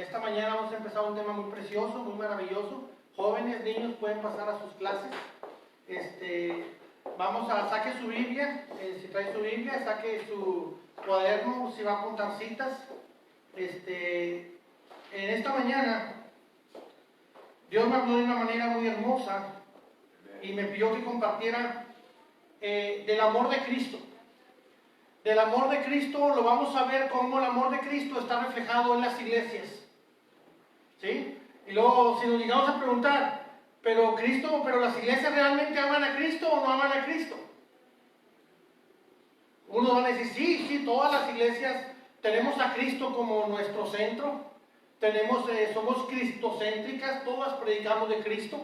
Esta mañana vamos a empezar un tema muy precioso, muy maravilloso. Jóvenes, niños pueden pasar a sus clases. Saque su Biblia, si trae su Biblia, saque su cuaderno, si va a apuntar citas. En esta mañana, Dios me habló de una manera muy hermosa y me pidió que compartiera del amor de Cristo. Del amor de Cristo lo vamos a ver cómo el amor de Cristo está reflejado en las iglesias. ¿Sí? Y luego, si nos llegamos a preguntar, pero las iglesias realmente aman a Cristo o no aman a Cristo. Unos van a decir, sí, todas las iglesias tenemos a Cristo como nuestro centro. Somos cristocéntricas, todas predicamos de Cristo.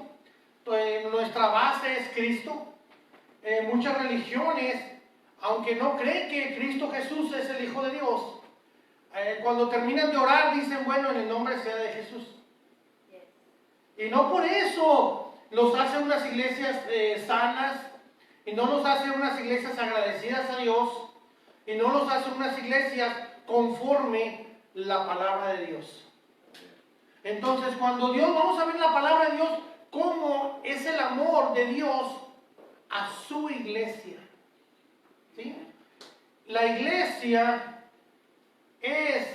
Nuestra base es Cristo. Muchas religiones, aunque no creen que Cristo Jesús es el Hijo de Dios, cuando terminan de orar dicen, bueno, en el nombre sea de Jesús. Y no por eso los hace unas iglesias sanas, y no los hace unas iglesias agradecidas a Dios, y no los hace unas iglesias conforme la palabra de Dios. Entonces, vamos a ver la palabra de Dios, cómo es el amor de Dios a su iglesia. ¿Sí? La iglesia es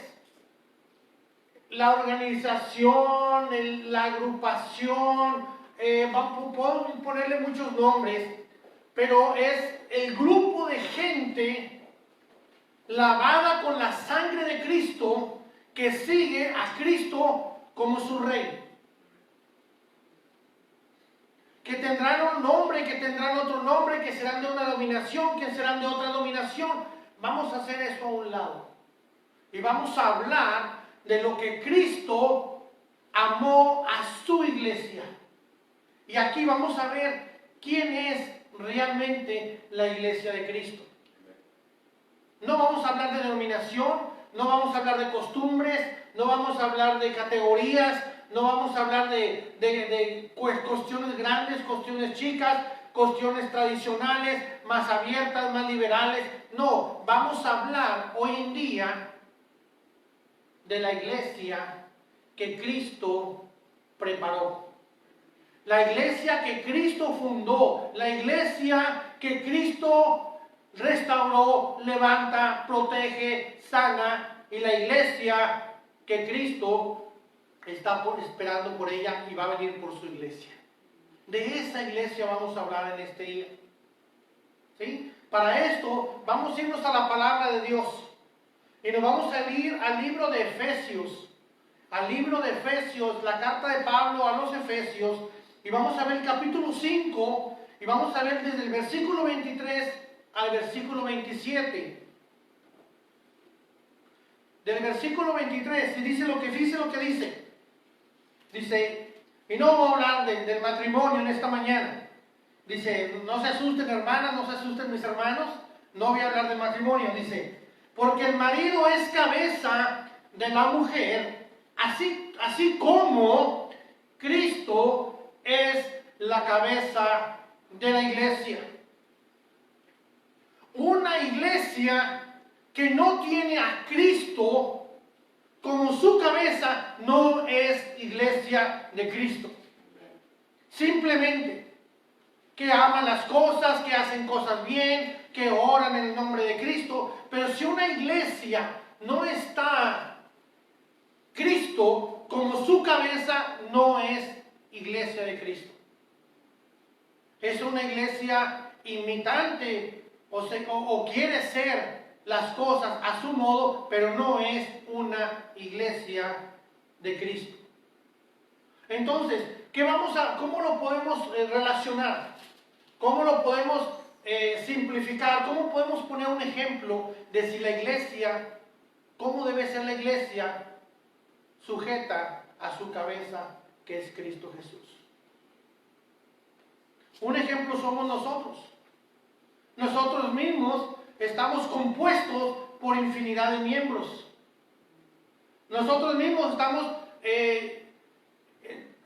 la organización, la agrupación, puedo ponerle muchos nombres, pero es el grupo de gente lavada con la sangre de Cristo que sigue a Cristo como su rey. Que tendrán un nombre, que tendrán otro nombre, que serán de una dominación, que serán de otra dominación. Vamos a hacer eso a un lado. Y vamos a hablar de lo que Cristo amó a su iglesia. Y aquí vamos a ver quién es realmente la iglesia de Cristo. No vamos a hablar de denominación, no vamos a hablar de costumbres, no vamos a hablar de categorías, no vamos a hablar de cuestiones grandes, cuestiones chicas, cuestiones tradicionales, más abiertas, más liberales. No, vamos a hablar hoy en día de la iglesia que Cristo preparó. La iglesia que Cristo fundó, la iglesia que Cristo restauró, levanta, protege, sana, y la iglesia que Cristo está esperando por ella y va a venir por su iglesia. De esa iglesia vamos a hablar en este día. ¿Sí? Para esto vamos a irnos a la palabra de Dios y nos vamos a ir al libro de Efesios. Al libro de Efesios, la carta de Pablo a los Efesios, y vamos a ver el capítulo 5 y vamos a ver desde el versículo 23 al versículo 27. Del versículo 23, y dice lo que dice. Dice, y no voy a hablar del matrimonio en esta mañana. Dice, no se asusten hermanas, no se asusten mis hermanos, no voy a hablar del matrimonio. Dice, porque el marido es cabeza de la mujer, así como Cristo es la cabeza de la iglesia. Una iglesia que no tiene a Cristo como su cabeza no es iglesia de Cristo. Simplemente que aman las cosas, que hacen cosas bien, que oran en el nombre de Cristo. Pero si una iglesia no está Cristo como su cabeza, no es iglesia de Cristo. Es una iglesia imitante o quiere ser las cosas a su modo, pero no es una iglesia de Cristo. Entonces, ¿cómo lo podemos relacionar? ¿Cómo lo podemos simplificar? ¿Cómo podemos poner un ejemplo de si la iglesia, cómo debe ser la iglesia sujeta a su cabeza, que es Cristo Jesús? Un ejemplo somos nosotros. Nosotros mismos estamos compuestos por infinidad de miembros. Nosotros mismos estamos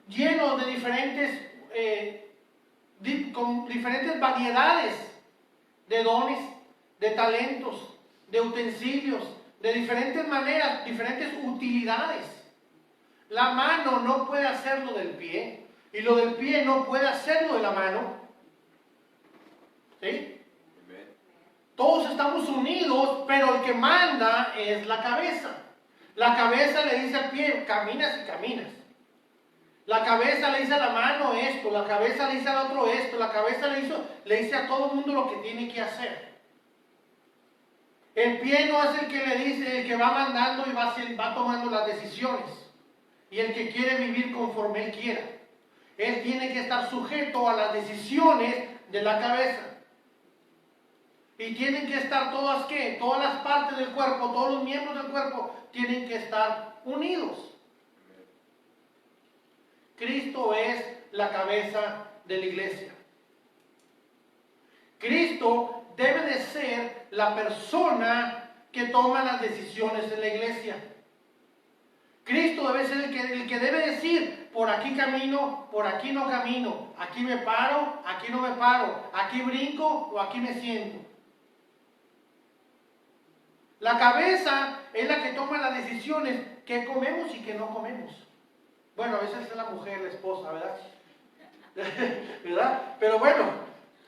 llenos de con diferentes variedades de dones, de talentos, de utensilios, de diferentes maneras, diferentes utilidades. La mano no puede hacer lo del pie y lo del pie no puede hacer lo de la mano. ¿Sí? Todos estamos unidos, pero el que manda es la cabeza. La cabeza le dice al pie, caminas y caminas. La cabeza le dice a la mano esto, la cabeza le dice al otro esto, la cabeza le dice a todo el mundo lo que tiene que hacer. El pie no es el que le dice, el que va mandando y va tomando las decisiones. Y el que quiere vivir conforme él quiera. Él tiene que estar sujeto a las decisiones de la cabeza. Y tienen que estar todas, ¿qué? Todas las partes del cuerpo, todos los miembros del cuerpo tienen que estar unidos. Cristo es la cabeza de la iglesia. Cristo debe de ser la persona que toma las decisiones en la iglesia. Cristo debe ser el que debe decir, por aquí camino, por aquí no camino, aquí me paro, aquí no me paro, aquí brinco o aquí me siento. La cabeza es la que toma las decisiones, qué comemos y qué no comemos. Bueno, a veces es la mujer, la esposa, ¿verdad? ¿Verdad? Pero bueno,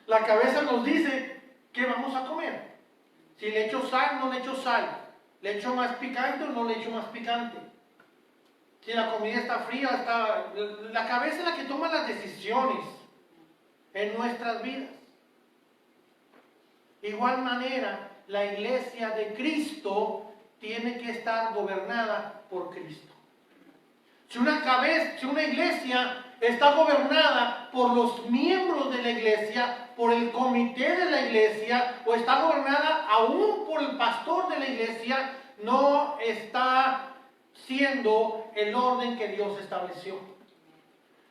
la cabeza nos dice qué vamos a comer. Si le echo sal, no le echo sal. ¿Le echo más picante o no le echo más picante? Si la comida está fría, la cabeza es la que toma las decisiones en nuestras vidas. De igual manera, la iglesia de Cristo tiene que estar gobernada por Cristo. Si una iglesia está gobernada por los miembros de la iglesia, por el comité de la iglesia, o está gobernada aún por el pastor de la iglesia, no está siendo el orden que Dios estableció.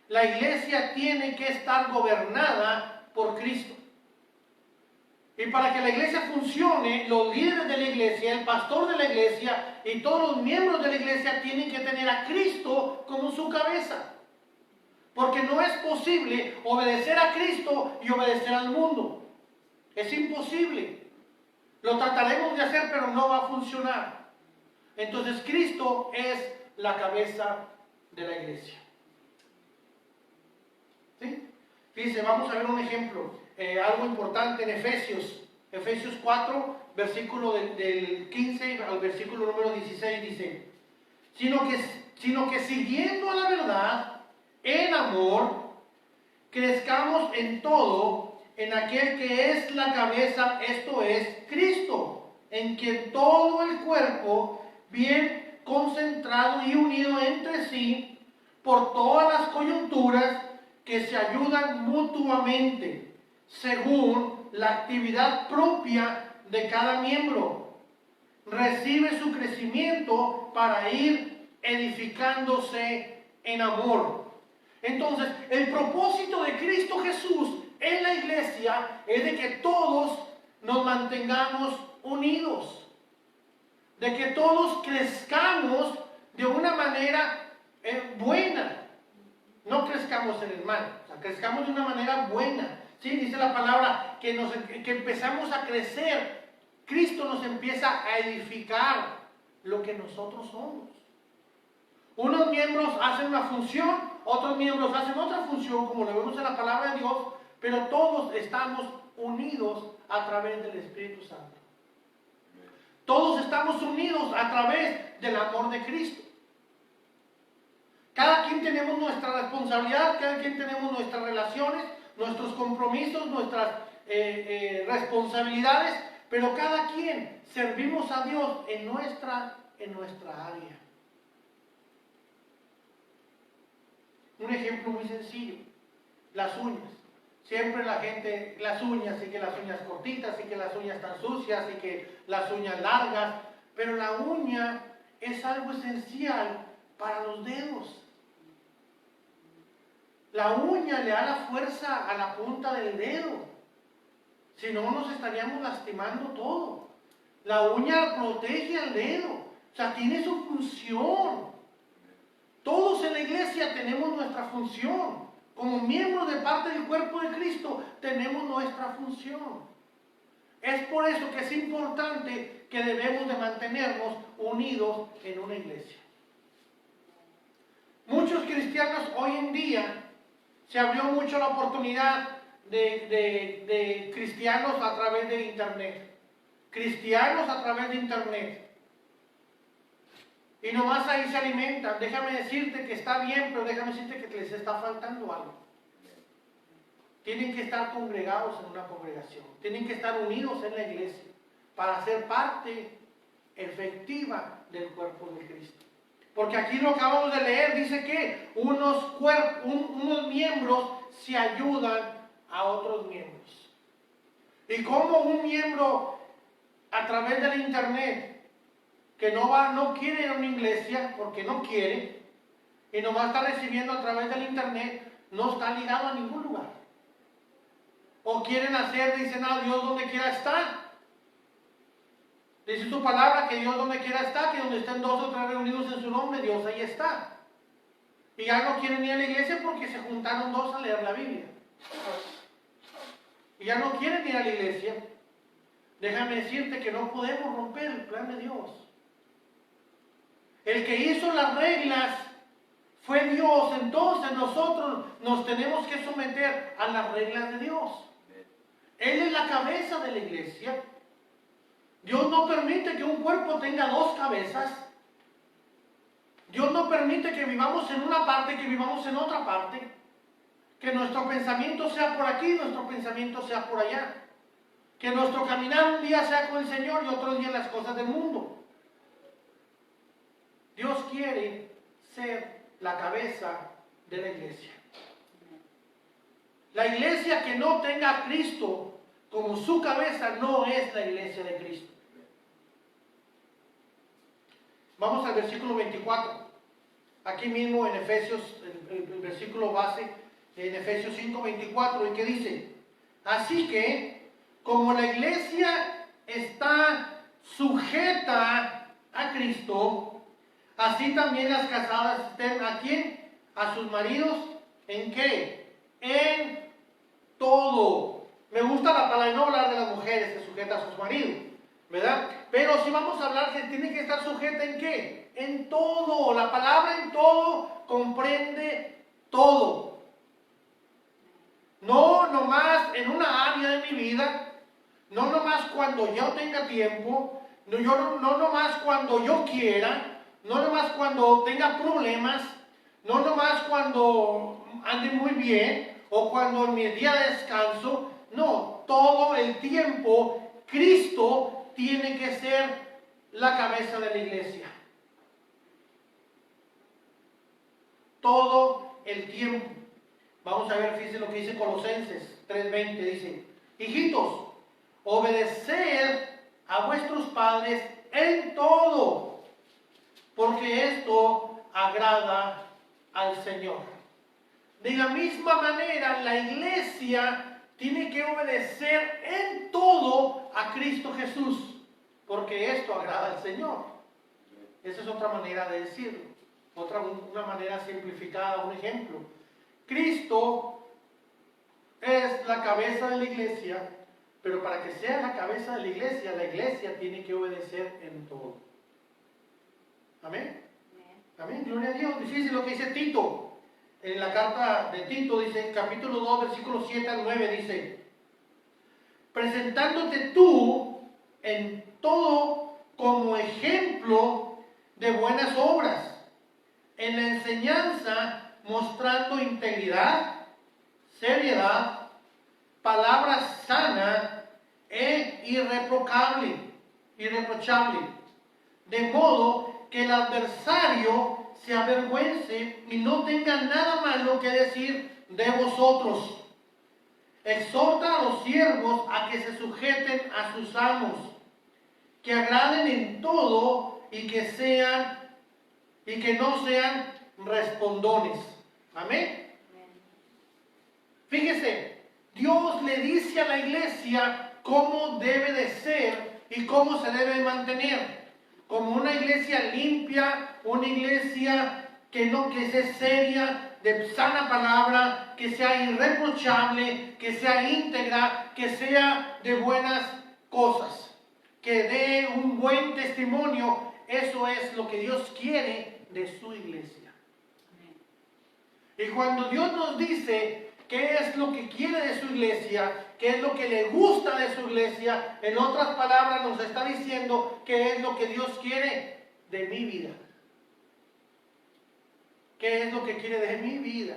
La iglesia tiene que estar gobernada por Cristo. Y para que la iglesia funcione, los líderes de la iglesia, el pastor de la iglesia y todos los miembros de la iglesia tienen que tener a Cristo como su cabeza. Porque no es posible obedecer a Cristo y obedecer al mundo. Es imposible. Lo trataremos de hacer, pero no va a funcionar. Entonces Cristo es la cabeza de la iglesia. ¿Sí? Fíjense, vamos a ver un ejemplo. Algo importante en Efesios 4, versículo del 15 al versículo número 16 dice, sino que siguiendo a la verdad, en amor, crezcamos en todo, en aquel que es la cabeza, esto es Cristo, en quien todo el cuerpo, bien concentrado y unido entre sí, por todas las coyunturas que se ayudan mutuamente, según la actividad propia de cada miembro, recibe su crecimiento para ir edificándose en amor. Entonces, el propósito de Cristo Jesús en la iglesia es de que todos nos mantengamos unidos, de que todos crezcamos de una manera buena. No crezcamos en el mal, o sea, crezcamos de una manera buena. Sí, dice la palabra que empezamos a crecer. Cristo nos empieza a edificar lo que nosotros somos. Unos miembros hacen una función, otros miembros hacen otra función, como lo vemos en la palabra de Dios, pero todos estamos unidos a través del Espíritu Santo. Todos estamos unidos a través del amor de Cristo. Cada quien tenemos nuestra responsabilidad, cada quien tenemos nuestras relaciones, nuestros compromisos, nuestras responsabilidades, pero cada quien servimos a Dios en nuestra área. Un ejemplo muy sencillo, las uñas. Siempre la gente, las uñas, y que las uñas cortitas, y que las uñas están sucias, y que las uñas largas, pero la uña es algo esencial para los dedos. La uña le da la fuerza a la punta del dedo. Si no, nos estaríamos lastimando todo. La uña protege al dedo. O sea, tiene su función. Todos en la iglesia tenemos nuestra función. Como miembros de parte del cuerpo de Cristo, tenemos nuestra función. Es por eso que es importante que debemos de mantenernos unidos en una iglesia. cristianos hoy en día se abrió mucho la oportunidad de cristianos a través de internet. Cristianos a través de internet. Y nomás ahí se alimentan. Déjame decirte que está bien, pero déjame decirte que les está faltando algo. Tienen que estar congregados en una congregación. Tienen que estar unidos en la iglesia para ser parte efectiva del cuerpo de Cristo. Porque aquí lo acabamos de leer, dice que unos miembros se ayudan a otros miembros. Y como un miembro a través del internet que no quiere ir a una iglesia porque no quiere y nomás está recibiendo a través del internet, no está ligado a ningún lugar. O quieren hacer, dicen, Dios donde quiera está. Dice tu palabra que Dios donde quiera está, que donde estén dos o tres reunidos en su nombre, Dios ahí está. Y ya no quieren ir a la iglesia porque se juntaron dos a leer la Biblia. Y ya no quieren ir a la iglesia. Déjame decirte que no podemos romper el plan de Dios. El que hizo las reglas fue Dios, entonces nosotros nos tenemos que someter a las reglas de Dios. Él es la cabeza de la iglesia. Dios no permite que un cuerpo tenga dos cabezas. Dios no permite que vivamos en una parte, que vivamos en otra parte. Que nuestro pensamiento sea por aquí, nuestro pensamiento sea por allá. Que nuestro caminar un día sea con el Señor y otro día las cosas del mundo. Dios quiere ser la cabeza de la iglesia. La iglesia que no tenga a Cristo como su cabeza no es la iglesia de Cristo. Vamos al versículo 24. Aquí mismo en Efesios, el versículo base, en Efesios 5:24, ¿y qué dice? Así que, como la iglesia está sujeta a Cristo, así también las casadas estén ¿a quién? A sus maridos, ¿en qué? En todo. Me gusta la palabra, no hablar de las mujeres que sujetan a sus maridos, ¿verdad? Pero si vamos a hablar que tiene que estar sujeta ¿en qué? En todo. La palabra en todo comprende todo. No nomás en una área de mi vida, no nomás cuando yo tenga tiempo, no nomás cuando yo quiera, no nomás cuando tenga problemas, no nomás cuando ande muy bien o cuando en mi día de descanso. No, todo el tiempo Cristo tiene que ser la cabeza de la iglesia. Todo el tiempo. Vamos a ver, fíjense lo que dice Colosenses 3:20, dice, hijitos, obedeced a vuestros padres en todo, porque esto agrada al Señor. De la misma manera, la iglesia tiene que obedecer en todo a Cristo Jesús, porque esto agrada al Señor. Esa es otra manera de decirlo, una manera simplificada, un ejemplo. Cristo es la cabeza de la iglesia, pero para que sea la cabeza de la iglesia tiene que obedecer en todo. Amén. Amén, gloria a Dios. Fíjense lo que dice Tito. En la carta de Tito dice, capítulo 2, versículos 7 al 9, dice, presentándote tú en todo como ejemplo de buenas obras, en la enseñanza mostrando integridad, seriedad, palabra sana e irreprochable, de modo que el adversario se avergüence y no tenga nada malo que decir de vosotros. Exhorta a los siervos a que se sujeten a sus amos, que agraden en todo y que no sean respondones. Amén. Fíjese, Dios le dice a la iglesia cómo debe de ser y cómo se debe mantener. Como una iglesia limpia, una iglesia que sea seria, de sana palabra, que sea irreprochable, que sea íntegra, que sea de buenas cosas, que dé un buen testimonio. Eso es lo que Dios quiere de su iglesia. Y cuando Dios nos dice qué es lo que quiere de su iglesia, qué es lo que le gusta de su iglesia, en otras palabras nos está diciendo qué es lo que Dios quiere de mi vida. ¿Qué es lo que quiere de mi vida?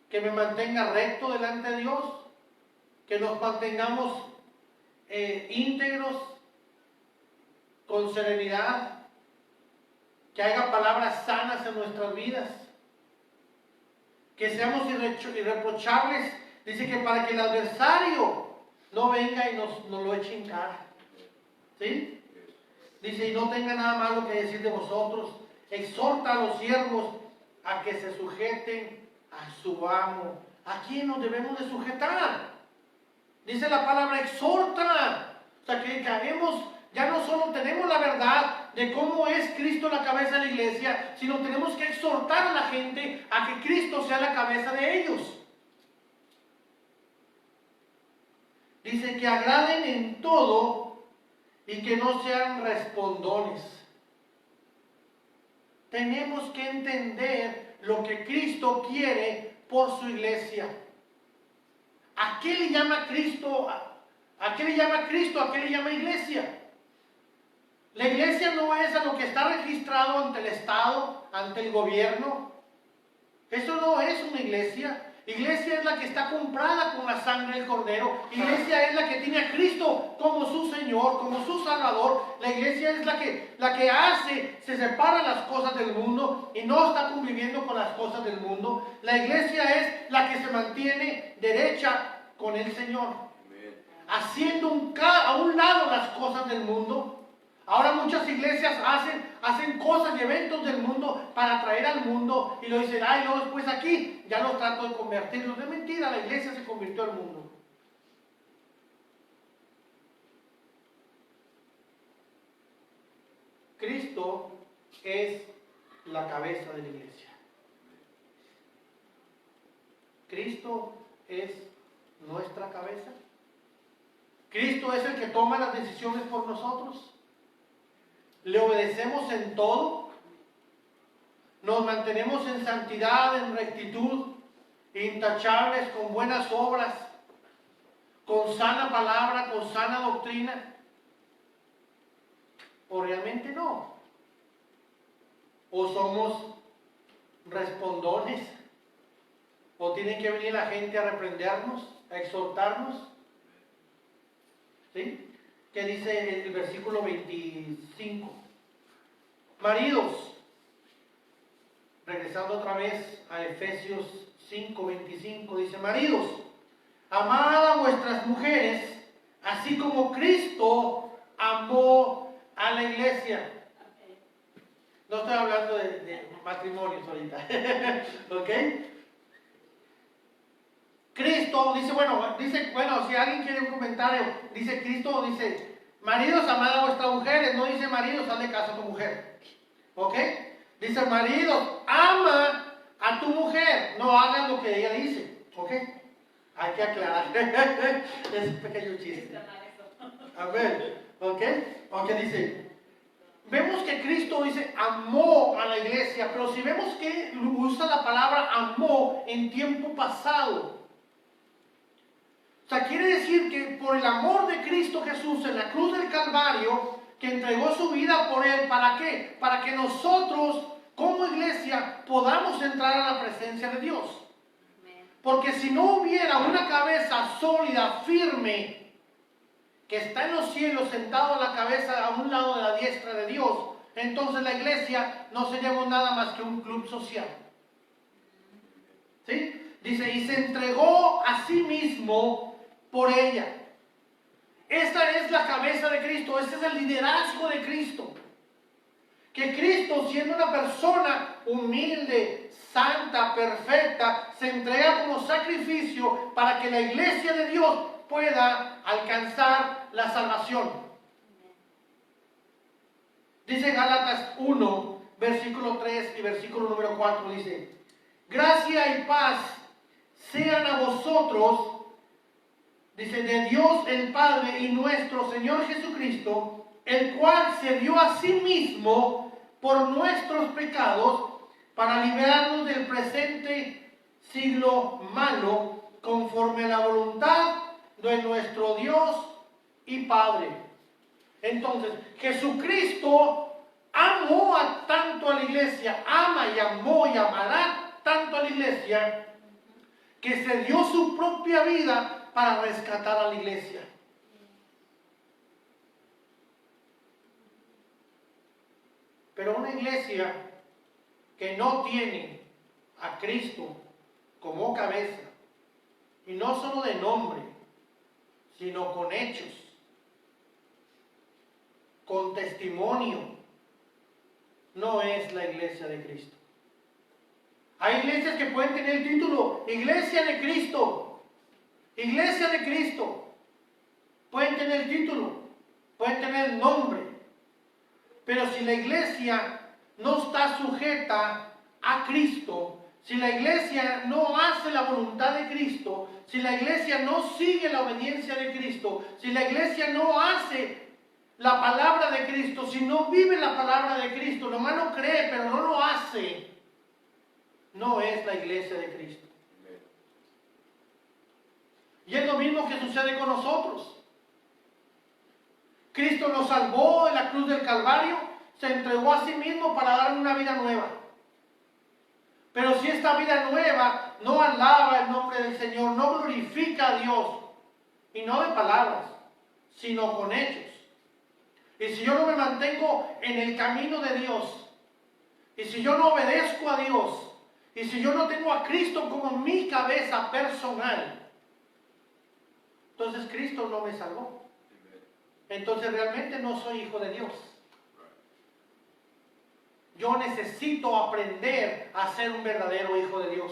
Que me mantenga recto delante de Dios, que nos mantengamos íntegros, con serenidad, que haya palabras sanas en nuestras vidas, que seamos irreprochables. Dice que para que el adversario no venga y nos lo eche en cara. ¿Sí? Dice, y no tenga nada malo que decir de vosotros. Exhorta a los siervos a que se sujeten a su amo. ¿A quién nos debemos de sujetar? Dice la palabra exhorta. O sea, que caemos, ya no solo tenemos la verdad de cómo es Cristo la cabeza de la iglesia, sino tenemos que exhortar a la gente a que Cristo sea la cabeza de ellos. Dice que agraden en todo y que no sean respondones. Tenemos que entender lo que Cristo quiere por su iglesia. ¿A qué le llama Cristo? ¿A qué le llama Cristo? ¿A qué le llama iglesia? La iglesia no es a lo que está registrado ante el Estado, ante el gobierno. Eso no es una iglesia. Iglesia es la que está comprada con la sangre del Cordero. Iglesia es la que tiene a Cristo como su Señor, como su Salvador. La iglesia es la que hace, se separa las cosas del mundo y no está conviviendo con las cosas del mundo. La iglesia es la que se mantiene derecha con el Señor, haciendo a un lado las cosas del mundo. Ahora muchas iglesias hacen cosas y eventos del mundo para atraer al mundo y lo dicen, ay, no, después aquí ya los trato de convertirlos. De mentira, la iglesia se convirtió al mundo. Cristo es la cabeza de la iglesia. Cristo es nuestra cabeza. Cristo es el que toma las decisiones por nosotros. Le obedecemos en todo, nos mantenemos en santidad, en rectitud, intachables, con buenas obras, con sana palabra, con sana doctrina. ¿O realmente no? ¿O somos respondones? ¿O tiene que venir la gente a reprendernos, a exhortarnos? ¿Sí? ¿Qué dice el versículo 25? Maridos, regresando otra vez a Efesios 5:25, dice, maridos, amad a vuestras mujeres, así como Cristo amó a la iglesia. No estoy hablando de matrimonios ahorita, ¿ok? Cristo dice, si alguien quiere un comentario, dice Cristo, dice, maridos, amad a vuestras mujeres, no dice maridos, hazle caso a tu mujer, ¿ok? Dice, maridos, ama a tu mujer, no hagan lo que ella dice, ¿ok? Hay que aclarar, es un pequeño chiste. A ver, ¿ok? Ok, dice, vemos que Cristo dice, amó a la iglesia, pero si vemos que usa la palabra amó en tiempo pasado, o sea, quiere decir que por el amor de Cristo Jesús en la cruz del Calvario, que entregó su vida por Él, ¿para qué? Para que nosotros, como iglesia, podamos entrar a la presencia de Dios. Porque si no hubiera una cabeza sólida, firme, que está en los cielos, sentado a la cabeza a un lado de la diestra de Dios, entonces la iglesia no seríamos nada más que un club social. ¿Sí? Dice, y se entregó a sí mismo por ella. Esta es la cabeza de Cristo, este es el liderazgo de Cristo. Que Cristo, siendo una persona humilde, santa, perfecta, se entrega como sacrificio para que la iglesia de Dios pueda alcanzar la salvación. Dice Gálatas 1, versículo 3 y versículo número 4, dice, gracia y paz sean a vosotros, dice, de Dios el Padre y nuestro Señor Jesucristo, el cual se dio a sí mismo por nuestros pecados para liberarnos del presente siglo malo, conforme a la voluntad de nuestro Dios y Padre. Entonces, Jesucristo amó tanto a la iglesia, ama y amó y amará tanto a la iglesia, que se dio su propia vida para rescatar a la iglesia. Pero una iglesia que no tiene a Cristo como cabeza, y no solo de nombre, sino con hechos, con testimonio, no es la iglesia de Cristo. Hay iglesias que pueden tener el título Iglesia de Cristo, Iglesia de Cristo. Pueden tener el título, pueden tener el nombre, pero si la iglesia no está sujeta a Cristo, si la iglesia no hace la voluntad de Cristo, si la iglesia no sigue la obediencia de Cristo, si la iglesia no hace la palabra de Cristo, si no vive la palabra de Cristo, nomás lo cree pero no lo hace, no es la iglesia de Cristo. Y es lo mismo que sucede con nosotros. Cristo nos salvó en la cruz del Calvario, se entregó a sí mismo para darnos una vida nueva. Pero si esta vida nueva no alaba el nombre del Señor, no glorifica a Dios, y no de palabras, sino con hechos. Y si yo no me mantengo en el camino de Dios, y si yo no obedezco a Dios, y si yo no tengo a Cristo como mi cabeza personal, entonces Cristo no me salvó. Entonces realmente no soy hijo de Dios. Yo necesito aprender a ser un verdadero hijo de Dios.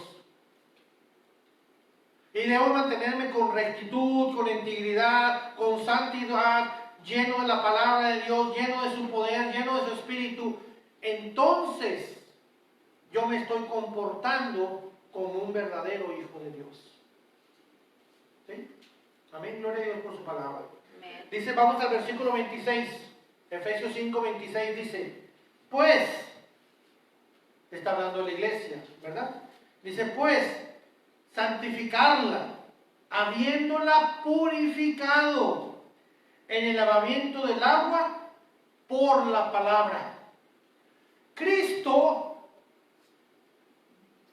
Y debo mantenerme con rectitud, con integridad, con santidad, lleno de la palabra de Dios, lleno de su poder, lleno de su espíritu. Entonces, yo me estoy comportando como un verdadero hijo de Dios. ¿Sí? Amén. Gloria a Dios por su palabra. Amén. Dice, vamos al versículo 26. Efesios 5, 26 dice, pues, está hablando de la iglesia, ¿verdad? Dice, pues, santificarla, habiéndola purificado en el lavamiento del agua por la palabra. Cristo,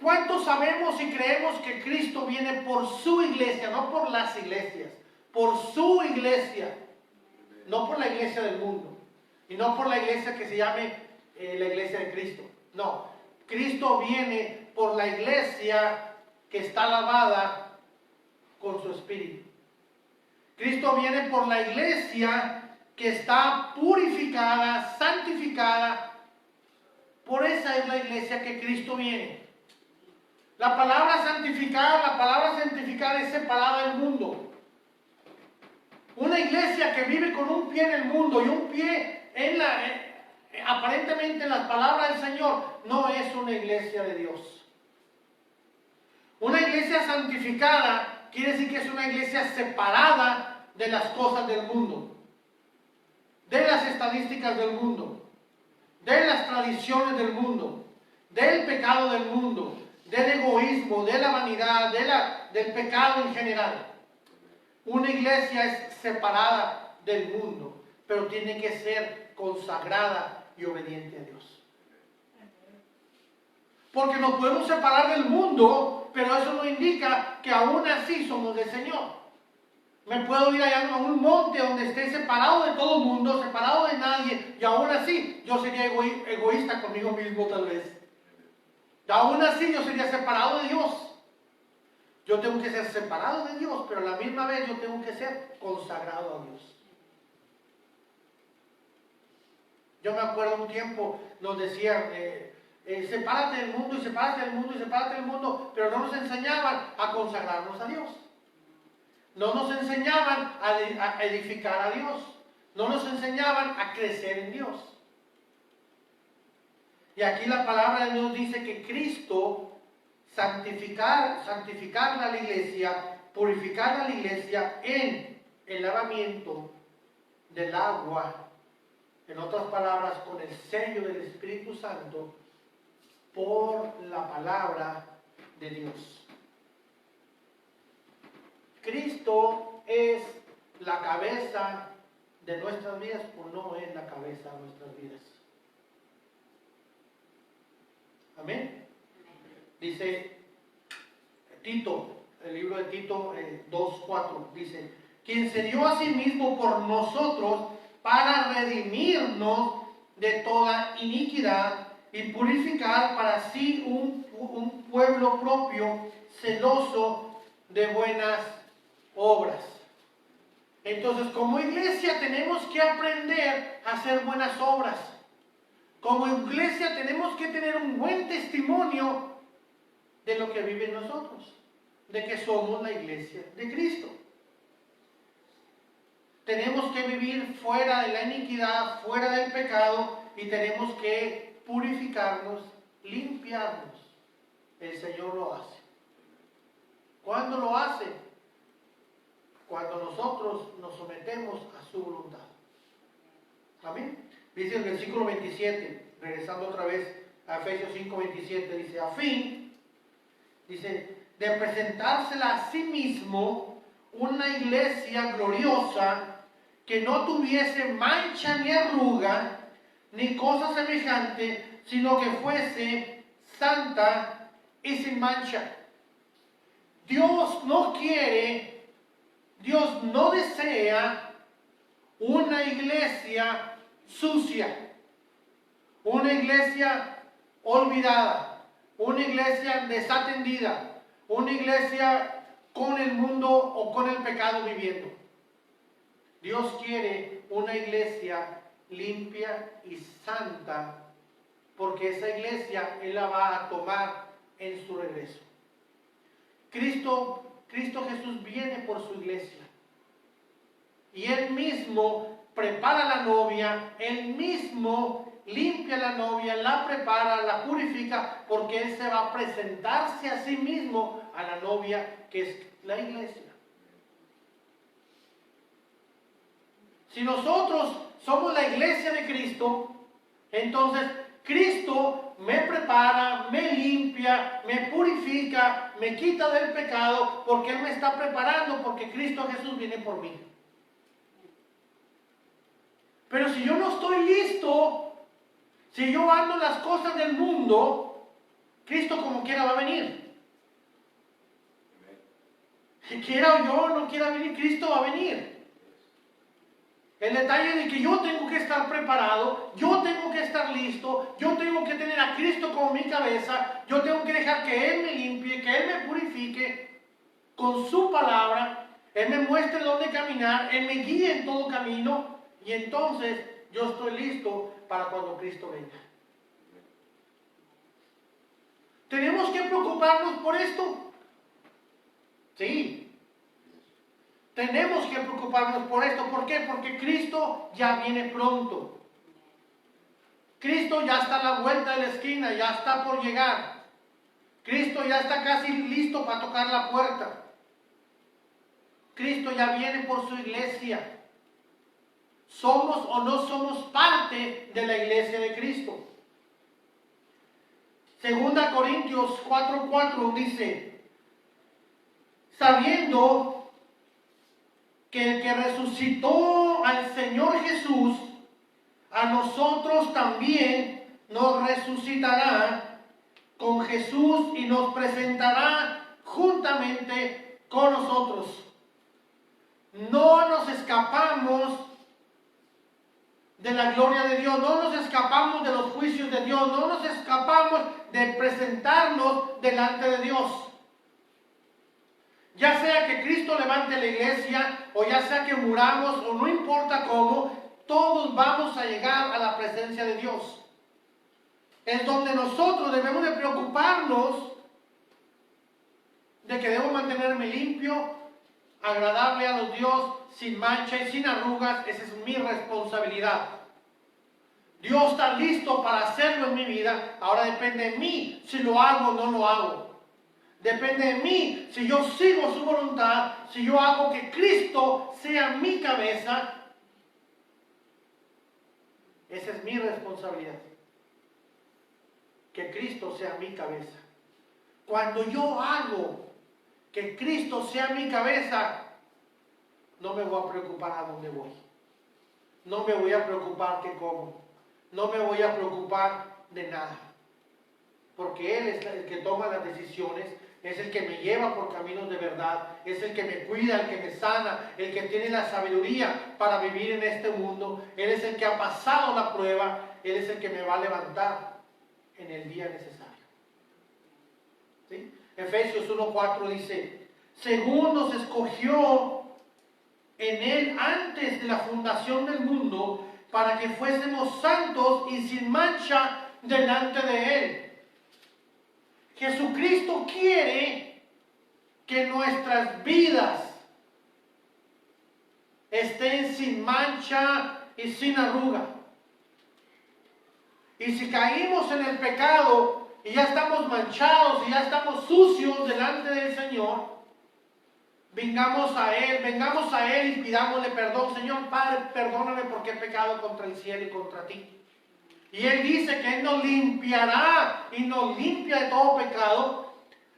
¿cuántos sabemos y creemos que Cristo viene por su iglesia, no por las iglesias? Por su iglesia, no por la iglesia del mundo, y no por la iglesia que se llame la iglesia de Cristo. No, Cristo viene por la iglesia que está lavada con su espíritu. Cristo viene por la iglesia que está purificada, santificada. Por esa es la iglesia que Cristo viene. La palabra santificada es separada del mundo. Una iglesia que vive con un pie en el mundo y un pie aparentemente en las palabras del Señor, no es una iglesia de Dios. Una iglesia santificada quiere decir que es una iglesia separada de las cosas del mundo, de las estadísticas del mundo, de las tradiciones del mundo, del pecado del mundo, del egoísmo, de la vanidad, del pecado en general. Una iglesia es separada del mundo, pero tiene que ser consagrada y obediente a Dios. Porque nos podemos separar del mundo, pero eso no indica que aún así somos del Señor. Me puedo ir allá a un monte donde esté separado de todo el mundo, separado de nadie, y aún así yo sería egoísta conmigo mismo tal vez. Y aún así yo sería separado de Dios. Yo tengo que ser separado de Dios, pero a la misma vez yo tengo que ser consagrado a Dios. Yo me acuerdo un tiempo, nos decían, sepárate del mundo y sepárate del mundo y sepárate del mundo, pero no nos enseñaban a consagrarnos a Dios. No nos enseñaban a edificar a Dios. No nos enseñaban a crecer en Dios. Y aquí la palabra de Dios dice que Cristo santificar a la iglesia, purificar a la iglesia en el lavamiento del agua, en otras palabras, con el sello del Espíritu Santo, por la palabra de Dios. Cristo es la cabeza de nuestras vidas o no es la cabeza de nuestras vidas. Amén. Dice Tito, el libro de Tito 2:4, dice, quien se dio a sí mismo por nosotros para redimirnos de toda iniquidad y purificar para sí un pueblo propio celoso de buenas obras. Entonces, como iglesia tenemos que aprender a hacer buenas obras. Como iglesia tenemos que tener un buen testimonio de lo que vive en nosotros, de que somos la iglesia de Cristo. Tenemos que vivir fuera de la iniquidad, fuera del pecado, y tenemos que purificarnos, limpiarnos. El Señor lo hace. ¿Cuándo lo hace? Cuando nosotros nos sometemos a su voluntad. Amén. Dice el versículo 27, regresando otra vez a Efesios 5:27, dice, a fin, dice, de presentársela a sí mismo una iglesia gloriosa que no tuviese mancha ni arruga, ni cosa semejante, sino que fuese santa y sin mancha. Dios no quiere, Dios no desea una iglesia sucia, una iglesia olvidada, una iglesia desatendida, una iglesia con el mundo o con el pecado viviendo. Dios quiere una iglesia limpia y santa, porque esa iglesia Él la va a tomar en su regreso. Cristo Jesús viene por su iglesia. Y Él mismo prepara a la novia, Él mismo limpia a la novia, la prepara, la purifica, porque Él se va a presentarse a sí mismo a la novia, que es la iglesia. Si nosotros somos la iglesia de Cristo, entonces Cristo me prepara, me limpia, me purifica, me quita del pecado, porque Él me está preparando, porque Cristo Jesús viene por mí. Pero si yo no estoy listo, si yo ando en las cosas del mundo, Cristo como quiera va a venir. Si quiera o yo no quiera venir, Cristo va a venir. El detalle de que yo tengo que estar preparado, yo tengo que estar listo, yo tengo que tener a Cristo como mi cabeza, yo tengo que dejar que Él me limpie, que Él me purifique con su palabra, Él me muestre dónde caminar, Él me guíe en todo camino, y entonces yo estoy listo para cuando Cristo venga. ¿Tenemos que preocuparnos por esto? Sí. Tenemos que preocuparnos por esto. ¿Por qué? Porque Cristo ya viene pronto. Cristo ya está a la vuelta de la esquina, ya está por llegar. Cristo ya está casi listo para tocar la puerta. Cristo ya viene por su iglesia. ¿Somos o no somos parte de la iglesia de Cristo? 2 Corintios 4:4 dice, sabiendo que el que resucitó al Señor Jesús, a nosotros también nos resucitará con Jesús y nos presentará juntamente con nosotros. No nos escapamos de la gloria de Dios, no nos escapamos de los juicios de Dios, no nos escapamos de presentarnos delante de Dios. Ya sea que Cristo levante la iglesia, o ya sea que muramos, o no importa cómo, todos vamos a llegar a la presencia de Dios. Es donde nosotros debemos de preocuparnos de que debo mantenerme limpio, agradable a los Dios, sin mancha y sin arrugas. Esa es mi responsabilidad. Dios está listo para hacerlo en mi vida. Ahora depende de mí si lo hago o no lo hago. Depende de mí si yo sigo su voluntad, si yo hago que Cristo sea mi cabeza. Esa es mi responsabilidad. que Cristo sea mi cabeza. Cuando yo hago que Cristo sea mi cabeza, no me voy a preocupar a dónde voy. No me voy a preocupar qué como. No me voy a preocupar de nada. Porque Él es el que toma las decisiones, es el que me lleva por caminos de verdad, es el que me cuida, el que me sana, el que tiene la sabiduría para vivir en este mundo. Él es el que ha pasado la prueba, Él es el que me va a levantar en el día necesario. ¿Sí? Efesios 1:4 dice, según nos escogió en Él antes de la fundación del mundo, para que fuésemos santos y sin mancha delante de Él. Jesucristo quiere que nuestras vidas estén sin mancha y sin arruga. Y si caímos en el pecado y ya estamos manchados y ya estamos sucios delante del Señor, vengamos a Él y pidámosle perdón. Señor Padre, perdóname porque he pecado contra el cielo y contra ti. Y Él dice que Él nos limpiará y nos limpia de todo pecado.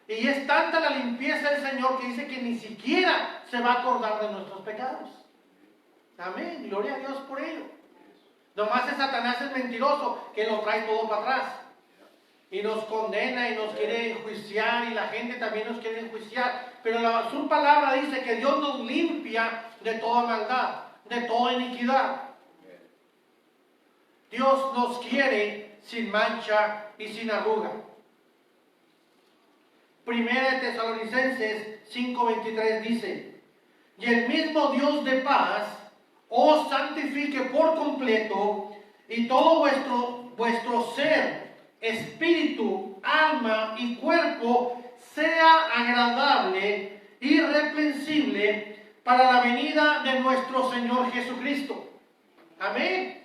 Y es tanta la limpieza del Señor que dice que ni siquiera se va a acordar de nuestros pecados. Amén, gloria a Dios por ello. Nomás es Satanás el mentiroso que lo trae todo para atrás. Y nos condena y nos quiere enjuiciar y la gente también nos quiere enjuiciar. Pero su palabra dice que Dios nos limpia de toda maldad, de toda iniquidad. Dios nos quiere sin mancha y sin arruga. Primera de Tesalonicenses 5:23 dice, y el mismo Dios de paz os santifique por completo y todo vuestro ser, espíritu, alma y cuerpo sea agradable, irreprensible para la venida de nuestro Señor Jesucristo. Amén.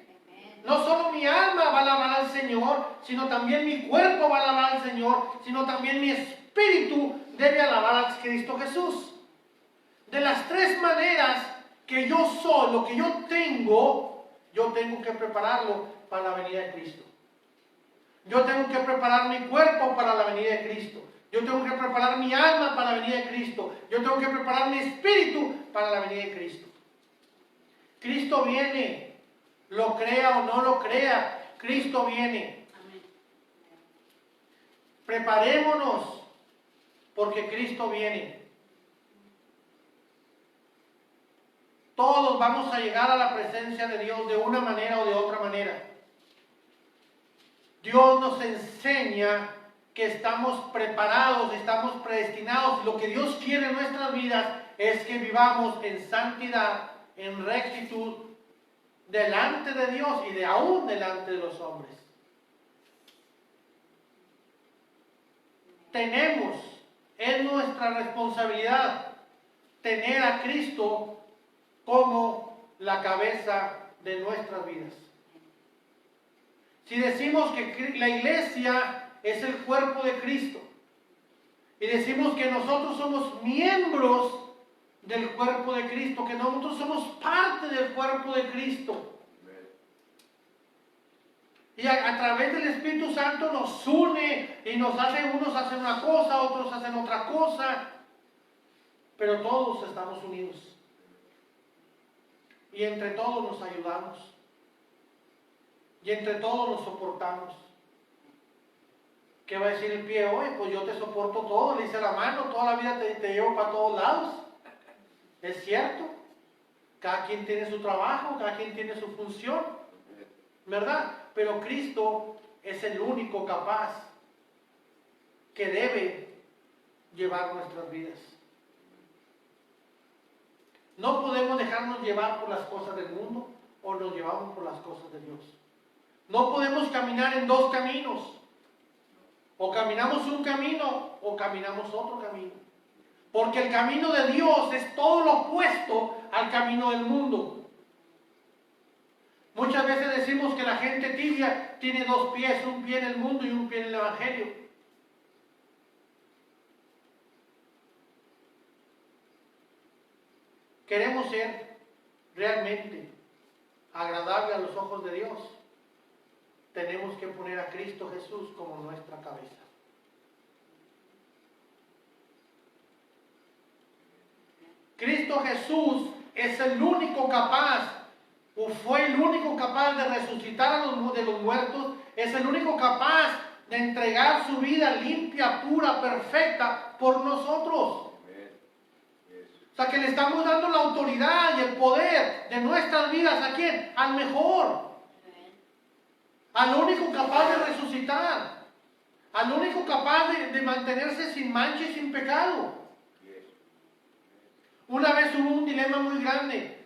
No solo mi alma va a alabar al Señor, sino también mi cuerpo va a alabar al Señor, sino también mi espíritu debe alabar a Cristo Jesús. De las tres maneras que yo soy, lo que yo tengo que prepararlo para la venida de Cristo. Yo tengo que preparar mi cuerpo para la venida de Cristo. Yo tengo que preparar mi alma para la venida de Cristo. Yo tengo que preparar mi espíritu para la venida de Cristo. Cristo viene. Lo crea o no lo crea, Cristo viene. Amén. Preparémonos porque Cristo viene. Todos vamos a llegar a la presencia de Dios de una manera o de otra manera. Dios nos enseña que estamos preparados, estamos predestinados. Lo que Dios quiere en nuestras vidas es que vivamos en santidad, en rectitud, delante de Dios y aún delante de los hombres. Es nuestra responsabilidad tener a Cristo como la cabeza de nuestras vidas. Si decimos que la iglesia es el cuerpo de Cristo y decimos que nosotros somos miembros del cuerpo de Cristo, que nosotros somos parte del cuerpo de Cristo. Y a través del Espíritu Santo nos une y nos hace, unos hacen una cosa, otros hacen otra cosa, pero todos estamos unidos. Y entre todos nos ayudamos. Y entre todos nos soportamos. ¿Qué va a decir el pie? Oye, pues yo te soporto todo, le hice la mano, toda la vida te llevo para todos lados. Es cierto. Cada quien tiene su trabajo, cada quien tiene su función, ¿verdad? Pero Cristo es el único capaz que debe llevar nuestras vidas. No podemos dejarnos llevar por las cosas del mundo o nos llevamos por las cosas de Dios. No podemos caminar en dos caminos. O caminamos un camino o caminamos otro camino. Porque el camino de Dios es todo lo opuesto al camino del mundo. Muchas veces decimos que la gente tibia tiene dos pies, un pie en el mundo y un pie en el Evangelio. Queremos ser realmente agradables a los ojos de Dios. tenemos que poner a Cristo Jesús como nuestra cabeza. Cristo Jesús es el único capaz, o fue el único capaz de resucitar de los muertos, es el único capaz de entregar su vida limpia, pura, perfecta por nosotros. O sea, que le estamos dando la autoridad y el poder de nuestras vidas ¿a quién? Al mejor. Al único capaz de resucitar. Al único capaz de mantenerse sin mancha y sin pecado. Una vez hubo un dilema muy grande.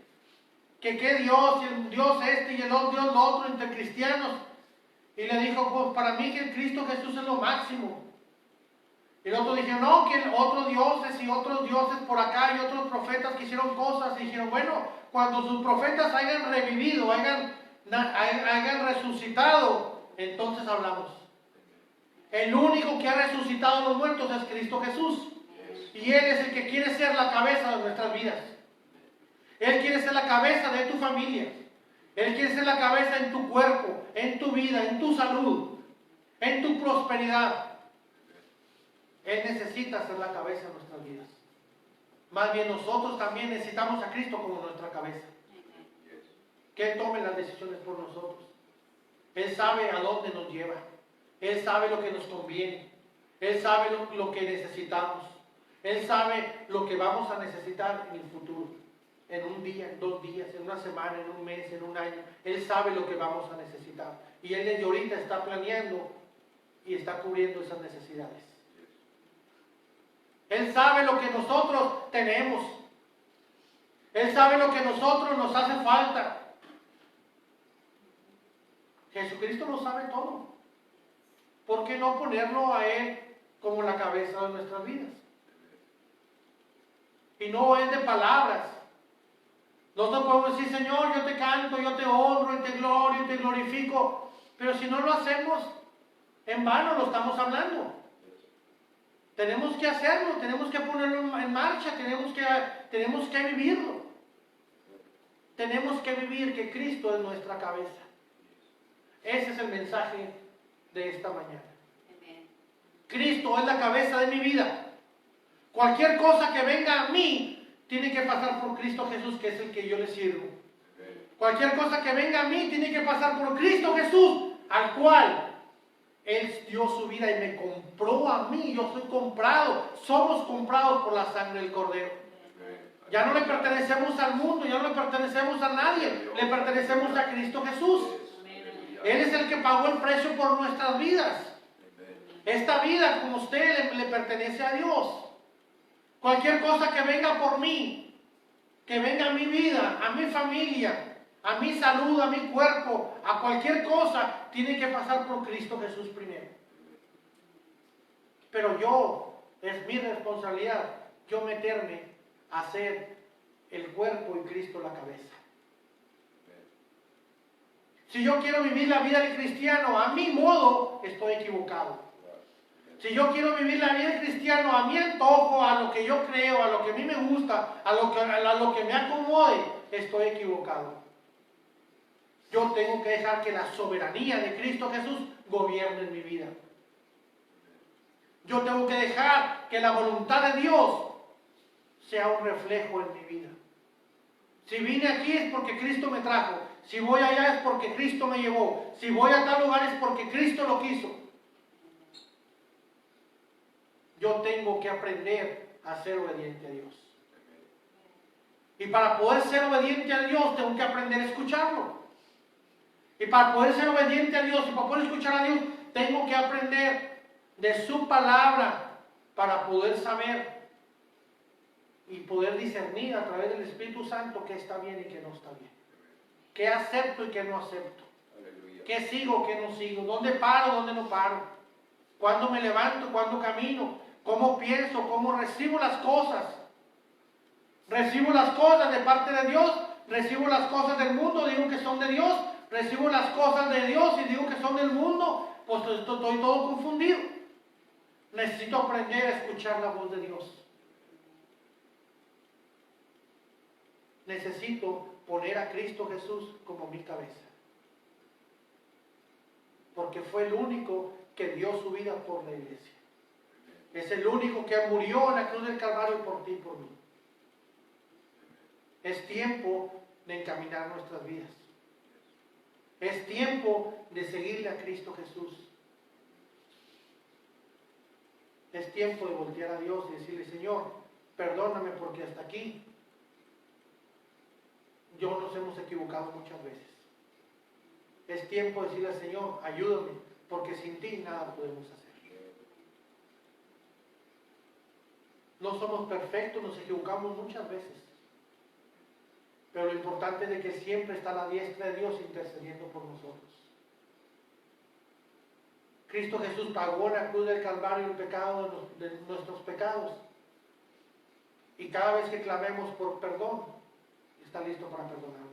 Que qué Dios, y el Dios este y el Dios lo otro entre cristianos. Y le dijo, pues para mí que el Cristo Jesús es lo máximo. Y el otro dijo, no, que otros dioses y otros dioses por acá y otros profetas que hicieron cosas. Y dijeron, bueno, cuando sus profetas hayan revivido, hayan resucitado, entonces hablamos. El único que ha resucitado a los muertos es Cristo Jesús. Y Él es el que quiere ser la cabeza de nuestras vidas. Él quiere ser la cabeza de tu familia. Él quiere ser la cabeza en tu cuerpo, en tu vida, en tu salud, en tu prosperidad. Él necesita ser la cabeza de nuestras vidas. Más bien nosotros también necesitamos a Cristo como nuestra cabeza. Que Él tome las decisiones por nosotros. Él sabe a dónde nos lleva. Él sabe lo que nos conviene. Él sabe lo que necesitamos. Él sabe lo que vamos a necesitar en el futuro. En un día, en 2 días, en una semana, en un mes, en un año. Él sabe lo que vamos a necesitar. Y Él desde ahorita está planeando y está cubriendo esas necesidades. Él sabe lo que nosotros tenemos. Él sabe lo que a nosotros nos hace falta. Jesucristo lo sabe todo. ¿Por qué no ponerlo a Él como la cabeza de nuestras vidas? Y no es de palabras. Nosotros podemos decir, Señor, yo te canto, yo te honro, y te glorio, y te glorifico. Pero si no lo hacemos, en vano lo estamos hablando. Tenemos que hacerlo, tenemos que ponerlo en marcha, tenemos que vivirlo. Tenemos que vivir que Cristo es nuestra cabeza. Ese es el mensaje de esta mañana. Cristo es la cabeza de mi vida. Cualquier cosa que venga a mí tiene que pasar por Cristo Jesús, que es el que yo le sirvo. Cualquier cosa que venga a mí tiene que pasar por Cristo Jesús, al cual Él dio su vida y me compró a mí. Yo soy comprado. Somos comprados por la sangre del Cordero. Ya no le pertenecemos al mundo, ya no le pertenecemos a nadie. Le pertenecemos a Cristo Jesús. Él es el que pagó el precio por nuestras vidas. Esta vida, como usted, le pertenece a Dios. Cualquier cosa que venga por mí, que venga a mi vida, a mi familia, a mi salud, a mi cuerpo, a cualquier cosa, tiene que pasar por Cristo Jesús primero. Pero es mi responsabilidad, yo meterme a ser el cuerpo y Cristo la cabeza. Si yo quiero vivir la vida del cristiano a mi modo, estoy equivocado. Si yo quiero vivir la vida del cristiano a mi antojo, a lo que yo creo, a lo que a mí me gusta, a lo que me acomode, estoy equivocado. Yo tengo que dejar que la soberanía de Cristo Jesús gobierne en mi vida. Yo tengo que dejar que la voluntad de Dios sea un reflejo en mi vida. Si vine aquí es porque Cristo me trajo. Si voy allá es porque Cristo me llevó. Si voy a tal lugar es porque Cristo lo quiso. Yo tengo que aprender a ser obediente a Dios. Y para poder ser obediente a Dios tengo que aprender a escucharlo. Y para poder ser obediente a Dios y para poder escuchar a Dios tengo que aprender de su palabra para poder saber y poder discernir a través del Espíritu Santo qué está bien y qué no está bien. Qué acepto y qué no acepto. Qué sigo, qué no sigo. Dónde paro, dónde no paro. Cuándo me levanto, cuándo camino. Cómo pienso, cómo recibo las cosas. Recibo las cosas de parte de Dios. Recibo las cosas del mundo, digo que son de Dios. Recibo las cosas de Dios y digo que son del mundo. Pues estoy todo confundido. Necesito aprender a escuchar la voz de Dios. Necesito poner a Cristo Jesús como mi cabeza. porque fue el único que dio su vida por la iglesia. Es el único que murió en la cruz del Calvario por ti y por mí. Es tiempo de encaminar nuestras vidas. Es tiempo de seguirle a Cristo Jesús. Es tiempo de voltear a Dios y decirle, Señor, perdóname porque hasta aquí yo nos hemos equivocado muchas veces. Es tiempo de decirle al Señor, ayúdame, porque sin ti nada podemos hacer. No somos perfectos, nos equivocamos muchas veces. Pero lo importante es de que siempre está a la diestra de Dios intercediendo por nosotros. Cristo Jesús pagó en la cruz del Calvario el pecado de nuestros pecados. Y cada vez que clamemos por perdón, está listo para perdonarnos.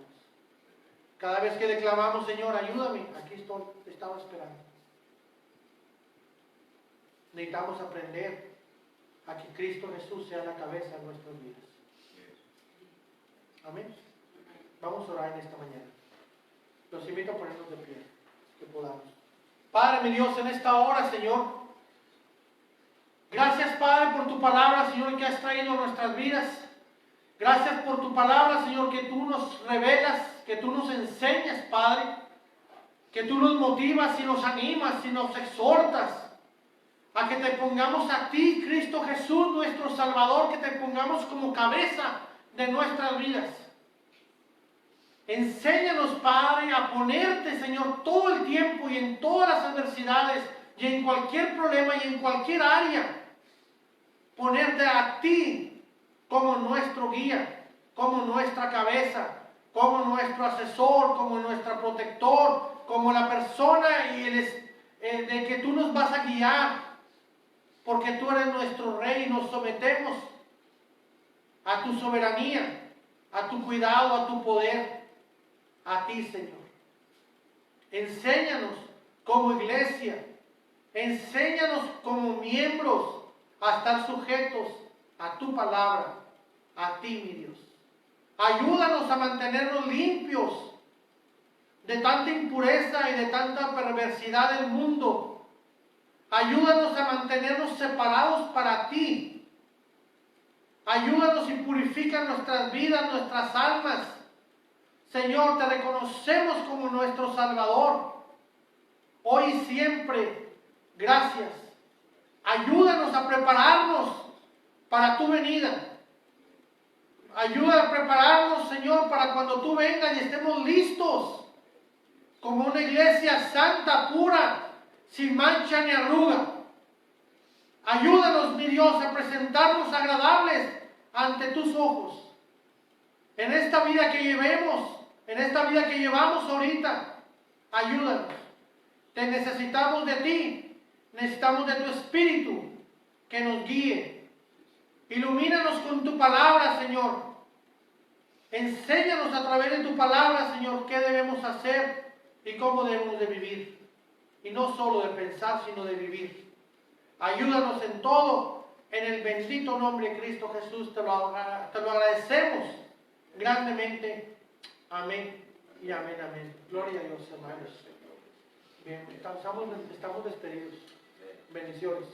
Cada vez que declamamos, Señor, ayúdame, aquí estoy, te estaba esperando. Necesitamos aprender a que Cristo Jesús sea la cabeza de nuestras vidas. Amén. Vamos a orar en esta mañana. Los invito a ponernos de pie, que podamos. Padre, mi Dios, en esta hora, Señor, gracias, Padre, por tu palabra, Señor, que has traído a nuestras vidas. Gracias por tu palabra, Señor, que tú nos revelas, que tú nos enseñas, Padre, que tú nos motivas y nos animas y nos exhortas a que te pongamos a ti, Cristo Jesús, nuestro Salvador, que te pongamos como cabeza de nuestras vidas. Enséñanos, Padre, a ponerte, Señor, todo el tiempo y en todas las adversidades y en cualquier problema y en cualquier área. Ponerte a ti como nuestro guía, como nuestra cabeza, como nuestro asesor, como nuestro protector, como la persona de que tú nos vas a guiar, porque tú eres nuestro Rey y nos sometemos a tu soberanía, a tu cuidado, a tu poder. A ti, Señor. Enséñanos como iglesia, enséñanos como miembros a estar sujetos a tu palabra, a ti, mi Dios. Ayúdanos a mantenernos limpios de tanta impureza y de tanta perversidad del mundo. Ayúdanos a mantenernos separados para ti. Ayúdanos y purifica nuestras vidas, nuestras almas. Señor, te reconocemos como nuestro Salvador, hoy y siempre. Gracias. Ayúdanos a prepararnos para tu venida. Ayuda a prepararnos, Señor, para cuando tú vengas y estemos listos, como una iglesia santa, pura, sin mancha ni arruga. Ayúdanos, mi Dios, a presentarnos agradables ante tus ojos. En esta vida que llevemos, en esta vida que llevamos ahorita, ayúdanos. Te necesitamos de ti, necesitamos de tu Espíritu que nos guíe. Ilumínanos con tu palabra, Señor. Enséñanos a través de tu palabra, Señor, qué debemos hacer y cómo debemos de vivir. Y no solo de pensar, sino de vivir. Ayúdanos en todo, en el bendito nombre de Cristo Jesús. Te lo agradecemos grandemente. Amén y amén, amén. Gloria a Dios, hermanos. Bien, estamos despedidos. Bendiciones.